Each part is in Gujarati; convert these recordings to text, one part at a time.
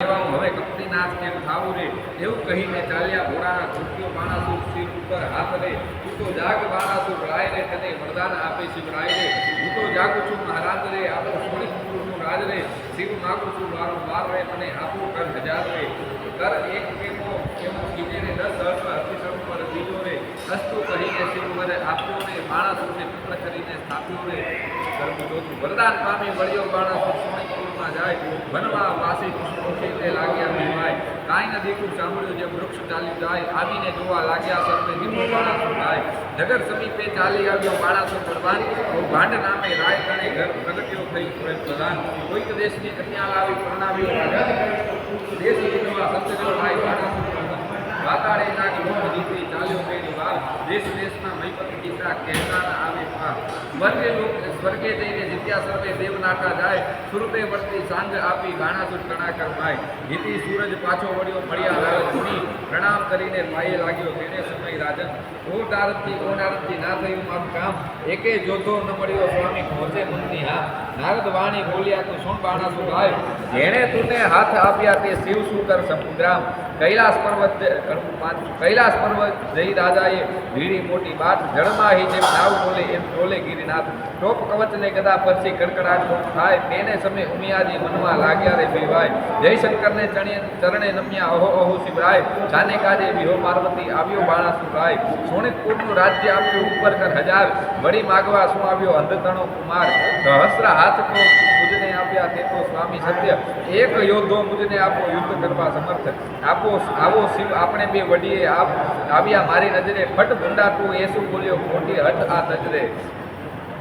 હવે કપટીનાથ કેમ થાવું રે એવું કહીને ચાલ્યા ઘોડાના ધૂત્યો બાણાસુર શિર ઉપર હાથ રે તું તો જાગ બાણાસુર રાય રે તને વરદાન આપે શિવરાય રે હું તો જાગું છું મહારાજ રે આપો સોળી પુરુષનું રાજ રે શિવ માગું છું વારંવાર રે મને આપો કર હજાર રે કર એક કેમો કેમો કીજે રે 10 હર્ષ અતિશમ પર બીજો રે અસ્તુ કહીને શિવ વરે આપ્યો રે બાણાસુરને પુત્ર કરીને સ્થાપ્યો રે કર્મ જોતું વરદાન પામી વળ્યો બાણાસુર સોળી પુરમાં જાય વનમાં વાસી ખુશી તે લાગ્યા ભીમાય કાંઈ ન દીકું સાંભળ્યું જે વૃક્ષ ચાલી જાય આવીને જોવા લાગ્યા સર્વે દીપો બાણાસુર જાય નગર સમીપે ચાલી આવ્યો બાણાસુર પ્રધાન ભાંડ નામે રાય ગણે ઘર પ્રગટ્યો થઈ પ્રધાન કોઈક દેશની કન્યા લાવી પરણાવ્યો રાજા દેશ જીતવા સંતજો ભાઈ બાણાસુર વાતાળે નાની મોહ દીકરી ચાલ્યો પેલી વાર દેશ દેશના મહીપતિ પિતા કહેતા આવે પાર સ્વર્ગે જઈને જીત્યા સર્વે દેવનાટા જાય સુરતે વર્તી સાંજ આપી બાણાસુર કણાકર ભાઈ જીતી સૂરજ પાછો વળ્યો મળ્યા લાલ મુનિ પ્રણામ કરીને પાયે લાગ્યો તેને સમય રાજન ઓ નારદથી ના થયું મારું કામ એકે જોધો ન મળ્યો સ્વામી પહોંચે મનની હા નારદ વાણી બોલ્યા તું સુણ બાણાસુર ભાઈ જેણે તુને હાથ આપ્યા તે શિવ શું કર સમુદ્રામ કૈલાસ પર્વત જઈ રાજાએ ભીડી મોટી બાત જળમાં જેમ નાવ બોલે એમ બોલે ગિરિનાથ ટોપ કવચને ગદા પરથી કડકડાટ થાય તેને સમય ઉમિયાજી મનમાં લાગ્યા રે ભીવાય જયશંકરને ચરણે નમ્યા અહો અહો શિવરાય જાને કાજે વિહો પાર્વતી આવ્યો બાણાસુર રાય સોનિતપુરનું રાજ્ય આપ્યું ઉપર કર હજાર વળી માગવા શું આવ્યો અંધતણો કુમાર સહસ્ર હાથ તો મુજને આપ્યા તે તો સ્વામી સત્ય એક યોદ્ધો મુજને આપો યુદ્ધ કરવા સમર્થ આપો આવો શિવ આપણે બે વડીએ આવ્યા મારી નજરે ફટ ભૂંડાટું એ શું બોલ્યો ખોટી હટ આ નજરે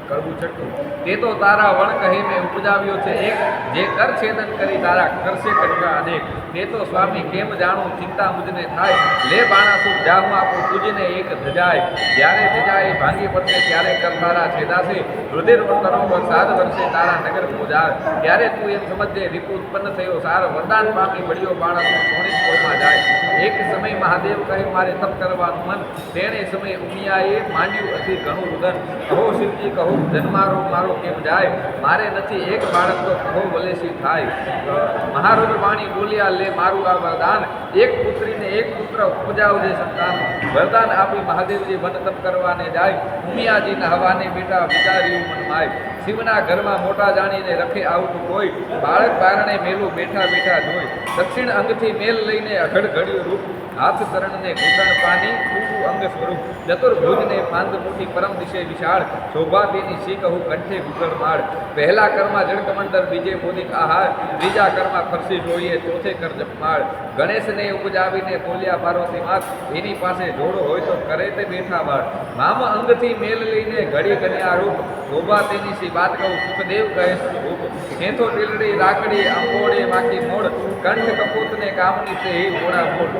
કરવું છઠ્ઠું તે તો તારા વણ કહી મેં ઉપજાવ્યો છે એક જે કર છેદન કરી તારા કરશે કટકા અનેક તે તો સ્વામી કેમ જાણું ચિંતા મુજને થાય લે બાણાસુર જાહું આપું તુજને એક ધજાય જ્યારે ધજાય ભાંગી પડશે ત્યારે કર તારા છેદાશે રુધિર તરો વરસાદ વરસે તારા નગર પૂજાર ત્યારે તું એમ સમજે રીપુ ઉત્પન્ન થયો સાર વરદાન પામી વળ્યો બાણાસુર સોનિતપુરમાં જાય એક સમય મહાદેવ કહ્યું મારે તપ કરવાનું મન તેણે સમય ઉમિયાએ માંડ્યું અતિ ઘણું રુદન કહો શિવજી કહો જન્મારો મારો કેમ જાય મારે નથી એક બાળક તો કહો વલેસી થાય મહારુદ્ર વાણી બોલ્યા લે મારું આ વરદાન એક પુત્રીને એક પુત્ર ઉપજાવજે સંતાન વરદાન આપી મહાદેવજી વન તપ કરવાને જાય ઉમિયાજીના હવાને બેટા વિચાર્યું મનમાય શિવના ઘરમાં મોટા જાણીને રખે આવતું કોઈ બાળક બારણે મેલું બેઠા બેઠા જોઈ દક્ષિણ અંગથી મેલ લઈને અઘડ ઘડ્યું રૂપ હાથ ચરણને ઘૂંટણ પાની ઊંચું અંગ સ્વરૂપ ચતુર્ભુજને પાંદ મોટી પરમ દિશે વિશાળ શોભા તેની શી કહું કંઠે ગુગળ માળ પહેલા કરમાં જળકમંડર બીજે મોદિક આહાર ત્રીજા કરમાં ફરસી જોઈએ ચોથે કર જપમાળ ગણેશને ઉપજાવીને બોલ્યા પાર્વતી માત એની પાસે જોડો હોય તો કરે તે બેઠા બાળ મામ અંગથી મેલ લઈને ઘડી કન્યા રૂપ શોભા તેની સી વાત કહું સુખદેવ કહે રૂપ ખેંથો ટીલડી રાખડી આંબોડે માખી મોડ કંઠ કપૂતને કામની તે મોડા મોડ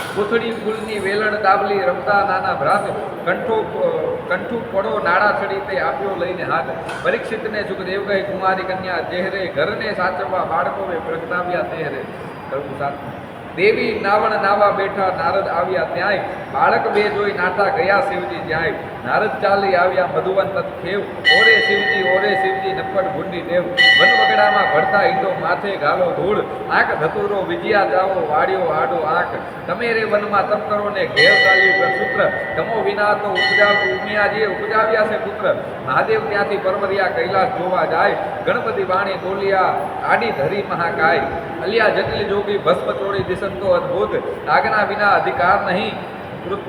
પૂથડી ફૂલની વેલણ દાબલી રમતા નાના ભ્રાત કંઠું પડો નાડા ચડી તે આપ્યો લઈને હાથ પરીક્ષિતને સુખદેવ કહે કુમારી કન્યા ચહેરે ઘરને સાચવવા બાળકોએ પ્રગટાવ્યા તેહરે કરવું સાચું દેવી નાવણ નાવા બેઠા નારદ આવ્યા ત્યાંય બાળક બે જોઈ નાટા ગયા શિવજી જાય નારદ ચાલી આવ્યા મધુવન તત્ખેવ ઓરે શિવજી નફટ ભૂંડી દેવ વન વગડામાં ભરતા ઈંડો માથે ગાલો ધૂળ આંખ ધતુરો વિજયા જાઓ વાડ્યો આડો આંખ તમે રે વનમાં તપ કરો ને ઘેર ચાલ્યું સૂત્ર તમો વિના તો ઉમિયાજીએ ઉપજાવ્યા છે પુત્ર મહાદેવ ત્યાંથી પરવરિયા કૈલાસ જોવા જાય ગણપતિ વાણી બોલિયા આડી ધરી મહાકાય અલિયા જટિલ જોગી ભસ્મ તોડી દિશંતો અદ્ભુત આજ્ઞા વિના અધિકાર નહીં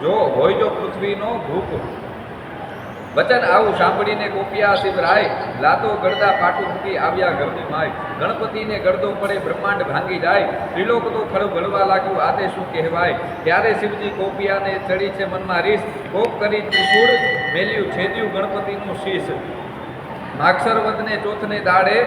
જો હોય જો પૃથ્વીનો ભૂપ વચન આવું સાંભળીને ગોપિયા શિવરાય લાતો ગળદા પાટું મૂકી આવ્યા ઘરની માય ગણપતિને ગળદો પડે બ્રહ્માંડ ભાંગી જાય ત્રિલોક તો ખડ ભળવા લાગ્યું આતે શું કહેવાય ત્યારે શિવજી ગોપિયાને ચડી છે મનમાં રીસ કોપ કરી ત્રિશૂળ મેલ્યું છેદ્યું ગણપતિનું શીશ માક્ષર વધને ચોથને દાડે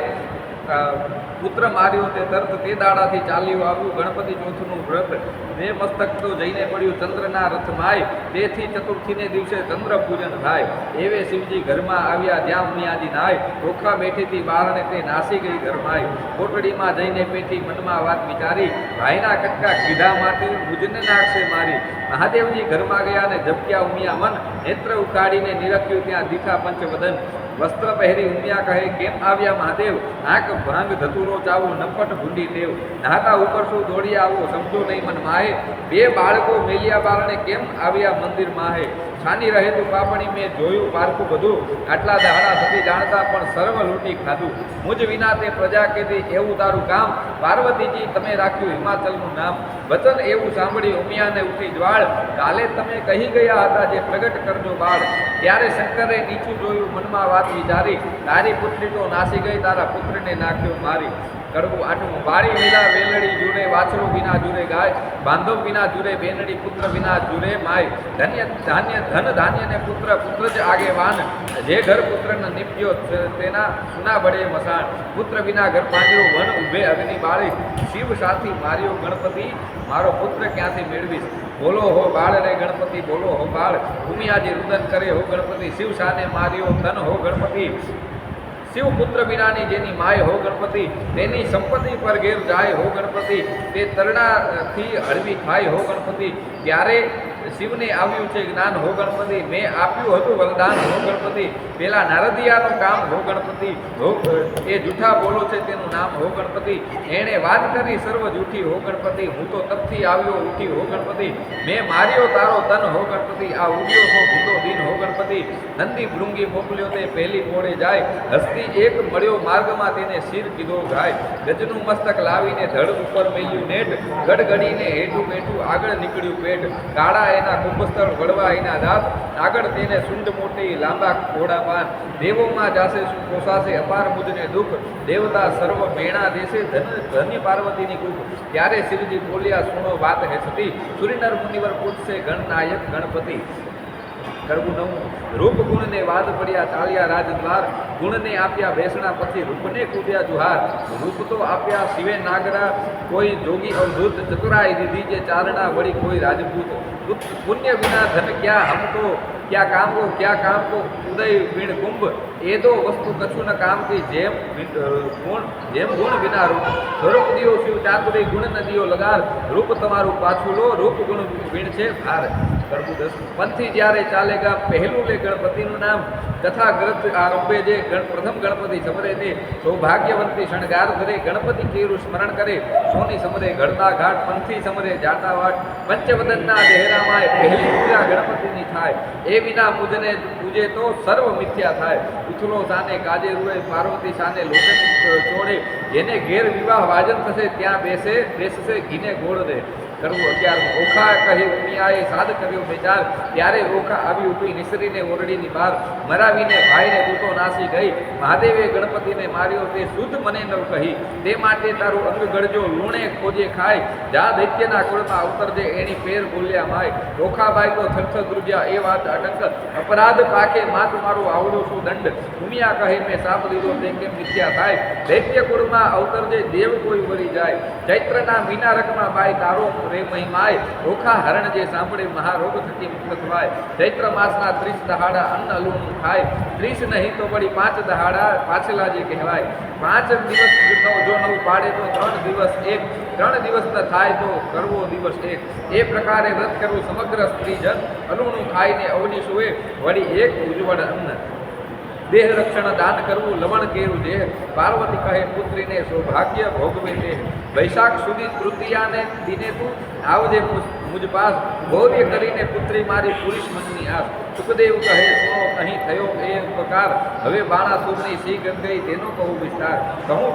પુત્ર માર્યો તે તર્ક તે દાડાથી ચાલ્યું આવ્યું ગણપતિ ચોથનું વ્રત જે મસ્તક તો જઈને પડ્યું ચંદ્રના રથમાય તેથી ચતુર્થીને દિવસે ચંદ્ર પૂજન થાય એવે શિવજી ઘરમાં આવ્યા જ્યાં ઉમિયાજી નાય ઓખા બેઠીથી બારણે તે નાસી ગઈ ઘરમાય કોટડીમાં જઈને પેઠી મનમાં વાત વિચારી ભાઈના કટકા કીધા માટે ભુજને નાખશે મારી મહાદેવજી ઘરમાં ગયા ને ઝબક્યા ઉમિયા મન નેત્ર ઉકાળીને નિરખ્યું ત્યાં દીઠા પંચવદન વસ્ત્ર પહેરી ઉમિયા કહે કેમ આવ્યા મહાદેવ આંખ ભાંગ ધતુરો ચાવો નપટ ભૂંડી દેવ નાહતા ઉપર શું દોડી આવો સમજો નહીં મન માહે બે બાળકો મેલિયા બારણે કેમ આવ્યા મંદિર માહે છાની રહે તું પાપણી મેં જોયું પારખું બધું આટલા દહાડા થતી જાણતા પણ સર્વ લૂંટી ખાધું મુજ વિના તે પ્રજા કેતી એવું તારું કામ પાર્વતીજી તમે રાખ્યું હિમાચલનું નામ વચન એવું સાંભળી ઉમિયાને ઉઠી જ્વાળ કાલે તમે કહી ગયા હતા જે પ્રગટ કરજો બાળ ત્યારે શંકરે નીચું જોયું મનમાં વાત વિચારી તારી પુત્રી તો નાસી ગઈ તારા પુત્રને નાખ્યો મારી કડવું આઠમું વાળી વિના વેલડી જુરે વાછડું વિના જુરે ગાય બાંધવ વિના જુરે બેનડી પુત્ર વિના જુરે માય ધન ધાન્ય ને પુત્ર પુત્ર જ આગેવાન જે ઘર પુત્રને નિપ્યો તેના સુના બળે મસાણ પુત્ર વિના ઘર પાંજરું વન ઉભે અગ્નિ બાળી શિવ સાથી માર્યો ગણપતિ મારો પુત્ર ક્યાંથી મેળવીશ બોલો હો બાળ રે ગણપતિ બોલો હો બાળ ઉમિયાજી રુદન કરે હો ગણપતિ શિવ શાને માર્યો ધન હો ગણપતિ શિવ પુત્ર વિનાની જેની માય હો ગણપતિ તેની સંપત્તિ પર ઘેર જાય હો ગણપતિ તે તરણાથી હળવી થાય હો ગણપતિ ત્યારે શિવને આવ્યું છે જ્ઞાન હો ગણપતિ મેં આપ્યું હતું વરદાન હો ગણપતિ પેલા નારદિયાનું કામ હો ગણપતિ હો એ જૂઠા બોલો છે તેનું નામ હો ગણપતિ એણે વાત કરી સર્વ જૂઠી હો ગણપતિ હું તો તપથી આવ્યો ઉઠી હો ગણપતિ મેં માર્યો તારો તન હો ગણપતિ આ ઉગ્યો હો ભૂતો દિન હો ગણપતિ નંદી ભૃંગી મોકલ્યો તે પહેલી મોડે જાય હસ્તી એક મળ્યો માર્ગમાં તેને શિર કીધો ગાય ગજનું મસ્તક લાવીને ધડ ઉપર મેલ્યું નેટ ગડગડીને હેઠું બેઠું આગળ નીકળ્યું પેટ કાળા એના કુંભસ્થળ વળવા એના દાંત આગળ તેને સુંડ મોટી લાંબા ઘોડા પાન દેવોમાં જાશે શું પોસાશે અપાર મુજને દુઃખ દેવતા સર્વ મેણા દેશે ધન્ય પાર્વતીની કુખ ત્યારે શિવજી બોલ્યા સુનો વાત હે સતી સુરીનર મુનિવર પૂછશે ગણનાયક ગણપતિ કરવું નવું રૂપ ગુણને વાદ પડ્યા ચાલ્યા રાજદ્વાર ગુણને આપ્યા બેસણા પછી રૂપને કૂદ્યા જુહાર રૂપ તો આપ્યા શિવે નાગરા કોઈ જોગી અવધૂત ચતુરાઈ દીધી જે ચારણા વળી કોઈ રાજપૂત પુણ્ય વિના ધન ક્યાં હમતો ક્યાં કામ કો ઉદય વીણ કુંભ એ તો વસ્તુ કછું ન કામ કી જેમ ગુણ વિના રૂપ સ્વરૂપ દિયો શિવ ચાતુરી ગુણ ન દિયો લગાર રૂપ તમારું પાછું લો રૂપ ગુણ વીણ છે ભાર કરવું દસ પંથી જ્યારે ચાલેગા પહેલું લે ગણપતિનું નામ તથા ગ્રંથ આરંભે જે પ્રથમ ગણપતિ સમરે તે સૌભાગ્યવંતી શણગાર ધરે ગણપતિ કેરું સ્મરણ કરે સોની સમરે ઘડતા ઘાટ પંથી સમરે જાતા વાટ પંચવદનના દેહરામાય પહેલી પૂજા ગણપતિની થાય એ વિના પૂજે તો સર્વ મિથ્યા થાય ઉથલો સાને કાજે રૂએ પાર્વતી સાને લોચન ચોડે જેને ઘેર વિવાહ વાજન થશે ત્યાં બેસશે ઘીને ગોળ દે કરવું 11 ઓખા કહી ઉમિયાએ સાદ કર્યો વિચાર ત્યારે ઓખા આવી ઉઠી નિસરીને ઓરડીની બહાર મરાવીને ભાઈને દૂતો નાસી ગઈ મહાદેવે ગણપતિને માર્યો તે શુદ્ધ મને ન કહી તે માટે તારું અંગ ગળજો લૂણે ખોજે ખાય જા દૈત્યના કુળમાં અવતરજે એની પેર બોલ્યા માય ઓખાબાઈ તો થરથર ધ્રુજ્યા એ વાત અટંક અપરાધ પાકે માત મારું આવડો છું દંડ ઉમિયા કહે મેં સાપ લીધો તે કેમ મિથ્યા થાય દૈત્ય કુળમાં અવતરજે દેવ કોઈ વળી જાય ચૈત્રના મીનારકમાં બાઈ તારો રે મહિમાય ઓખા હરણ જે સાંભળે મહારોગ થકી મુક્ત થવાય ચૈત્ર માસના 30 દહાડા અન્ન અલુનું ખાય 30 નહીં તો વળી 5 દહાડા પાછલા જે કહેવાય 5 દિવસ જો નવું પાડે તો 3 દિવસ એક 3 દિવસ થાય તો કરવો દિવસ એક એ પ્રકારે વ્રત કરવું સમગ્ર સ્ત્રીજન અલુનું ખાઈને અવની સુએ વળી એક ઉજ્જવળ અન્ન દેહ રક્ષણ દાન કરવું લવણ કેરું દેહ પાર્વતી કહે પુત્રીને સૌભાગ્ય ભોગવે તે વૈશાખ સુધી તૃતીયાને દિને તું આવજે મુજ પાસ ભૌર્ય કરીને પુત્રી મારી પુરુષ મનની આસ સુખદેવ કહે સુનો અહીં થયો એ પ્રકાર હવે બાણાસુરની સી ગઈ તેનો કહું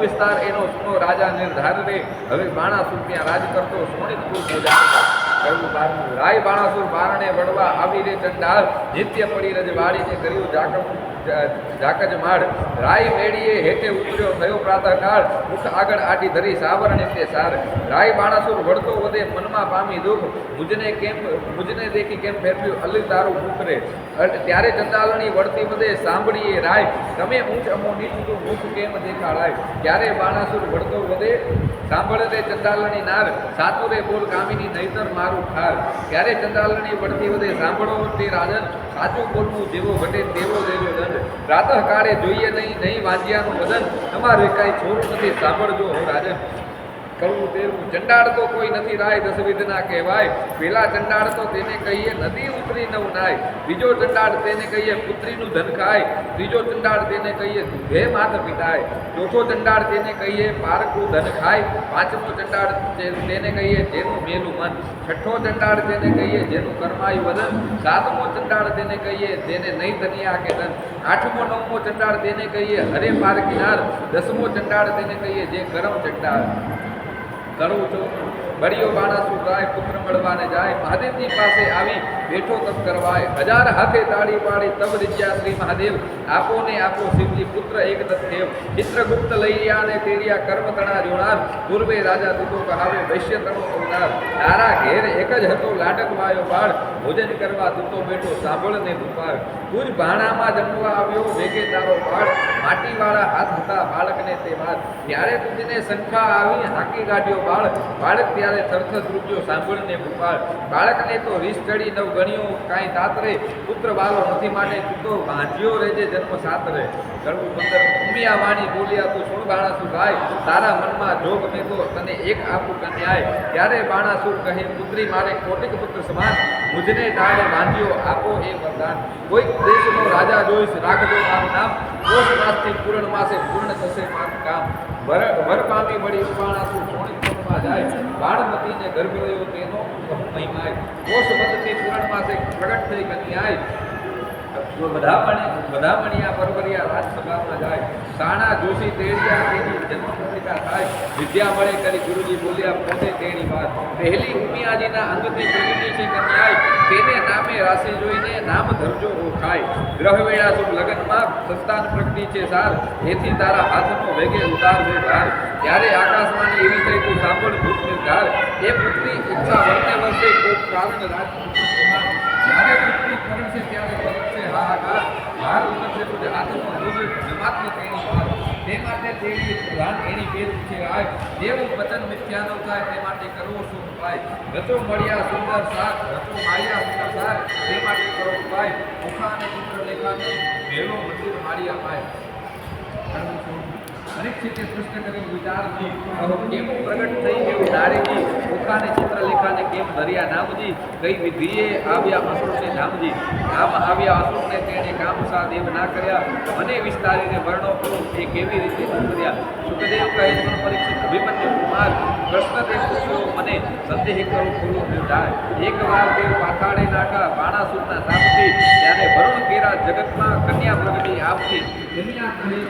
વિસ્તાર એનો સુનો રાજા નિર્ધાર રે હવે બાણાસુર ત્યાં રાજ કરતો સોનિતપુર પૂજા કરવું બારમું રાય બાણાસુર બારણે વડવા આવી રે ચંડાળ નિત્ય પડી રજવાડીને કર્યું જાકજ માડ રાય મેળીએ હેઠે ઉતર્યો થયો પ્રાતઃકાળ ઉઠ આગળ આડી ધરી સાવરણે તે સાર રાય બાણાસુર વળતો વધે મનમાં પામી દુઃખ મુજને દેખી કેમ ફેરવ્યું અલી તારું મુખ રે ત્યારે ચંદાલણી વળતી વધે સાંભળીએ રાય તમે ઊંચ અમો નીચું મુખ કેમ દેખાડાય ત્યારે બાણાસુર વળતો વધે સાંભળે રે ચંદાલણી નાર સાતુરે બોલ કામિની નહીતર મારું ઠાર ત્યારે ચંદાલણી વળતી વધે સાંભળો તે રાજન સાચું બોલવું જેવો ઘટે તેવો દેજો દંડ પ્રાતઃ કાળે જોઈએ નહીં વાંજ્યાનું વદન તમારે કાંઈ છોડ નથી સાંભળજો હો રાજન કડવું તેરવું ચંડાળ તો કોઈ નથી રાય દસવિધના કહેવાય પેલા ચંડાળ તો તેને કહીએ નદી ઉતરી નવ નાય બીજો ચંડાળ તેને કહીએ પુત્રીનું ધન ખાય ત્રીજો ચંડાળ તેને કહીએ દૂધે માથ પીતાય ચોથો ચંડાળ તેને કહીએ પારકું ધન ખાય પાંચમો ચંડાળ તેને કહીએ જેનું મેલું મન છઠ્ઠો ચંડાળ તેને કહીએ જેનું કર્માયું વદન સાતમો ચંડાળ તેને કહીએ જેને નહીં ધનિયા કે ધન આઠમો નવમો ચંડાળ તેને કહીએ હરે પાર કિનાર દસમો ચંડાળ તેને કહીએ જે કરમ ચંડાળ કડવું ચોથું બળિયો બાણાસુર રાય પુત્ર મળવાને જાય મહાદેવની પાસે આવી બેઠો તપ કરવાય હજાર હાથે તાળી પાડી તબ રીજ્યા શ્રી મહાદેવ આપો ને આપો શિવજી પુત્ર એક દત્તદેવ ચિત્રગુપ્ત લઈયા ને તેરિયા કર્મ તણા જોનાર પૂર્વે રાજા દીધો કહાવ્યો વૈશ્ય તણો અવતાર તારા ઘેર એક જ હતો લાડક વાયો બાળ ભોજન કરવા દૂતો બેઠો સાંભળ ને પુકાર તું જ ભાણામાં જમવા આવ્યો વેગે તારો બાળ માટીવાળા હાથ હતા બાળકને તે વાત ત્યારે તુજને શંખા આવી હાકી કાઢ્યો બાળક ત્યારે થરથ ધ્રુજ્યો સાંભળને પુકાર બાળકને તો રીસ ચડી નવ ગણ્યો કાંઈ તાતરે પુત્ર બાલો નથી માટે તું તો વાંચ્યો રહેજે જન્મ સાતરે કડવું 15 ઉમિયા વાણી બોલ્યા તું સુણ બાણાસુર રાય તારા મનમાં જોગ મેં તો તને એક આપું કન્યાય ત્યારે બાણાસુર કહે પુત્રી મારે કોટિક પુત્ર સમાન મુજને ડાળે વાંધ્યો આપો એ વરદાન કોઈક દેશનો રાજા જોઈશ રાખજો મારું નામ કોષ માસથી પૂર્ણ માસે પૂર્ણ થશે મારું કામ વર પામી વળી બાણાસુર સોણી જાય બાળમતીને ગર્ભ રહ્યો તેનો મહિમાય કોષ મતથી પૂર્ણ માસે પ્રગટ થઈ કન્યાય વધામણિયા પરવરિયા રાજસભામાં જાય સાણા જોશી તેડિયા તેની જન્મ પત્રિકા થાય વિદ્યા મળે કરી ગુરુજી બોલ્યા પોતે તેની વાત પહેલી ઉમિયાજીના અંગથી પ્રગટી છે કન્યાય તેને નામે રાશિ જોઈને નામ ધરજો ઓળખાય ગ્રહવેળા શુભ લગ્નમાં સંતાન પ્રગટી છે સાર એથી તારા હાથનો વેગે ઉતાર છે ધાર ત્યારે આકાશવાણી એવી થઈ તું સાંભળ ભૂત નિર્ધાર એ પુત્રી ઈચ્છા વર્તે વર્ષે કોઈ કારણ રાજપુત્ર જ્યારે પુત્રી કરશે ત્યારે કરશે હાહાકાર હાર ઉતરશે તુજે હાથમાં દૂધ જમાતને તેની પાર તે માટે તેની પ્રધાન એની પેટ છે આય દેવું વચન મિથ્યા ન થાય તે માટે કરવો શું ઉપાય રચો મળ્યા સુંદર સાથ રચો માળ્યા સુંદર સાથ તે માટે કરો ઉપાય મુખા અને ચિત્ર લેખાને ભેળો મંદિર માળ્યા પાય અનેક રીતે પ્રશ્ન કર્યો વિચારજી કહો કેમ પ્રગટ થઈ ગયું નારીજી મુખાને ચિત્રલેખાને કેમ ધર્યા નામજી કઈ વિધિએ આવ્યા અસુરને ધામજી આમ આવ્યા અસુરને તેણે કામ સા દેવ ના કર્યા મને વિસ્તારીને વર્ણો કરો એ કેવી રીતે કર્યા સુખદેવ કહે પણ પરીક્ષિત અભિમન્યુ કુમાર કૃષ્ણ તે પૂછ્યો મને સંદેહ કરું થોડું નિર્ધાર એક વાર દેવ પાથાડે નાખા બાણાસુરના સાપથી ત્યારે વરુણ કેરા જગતમાં કન્યા પ્રગટી આપતી દુનિયા કહે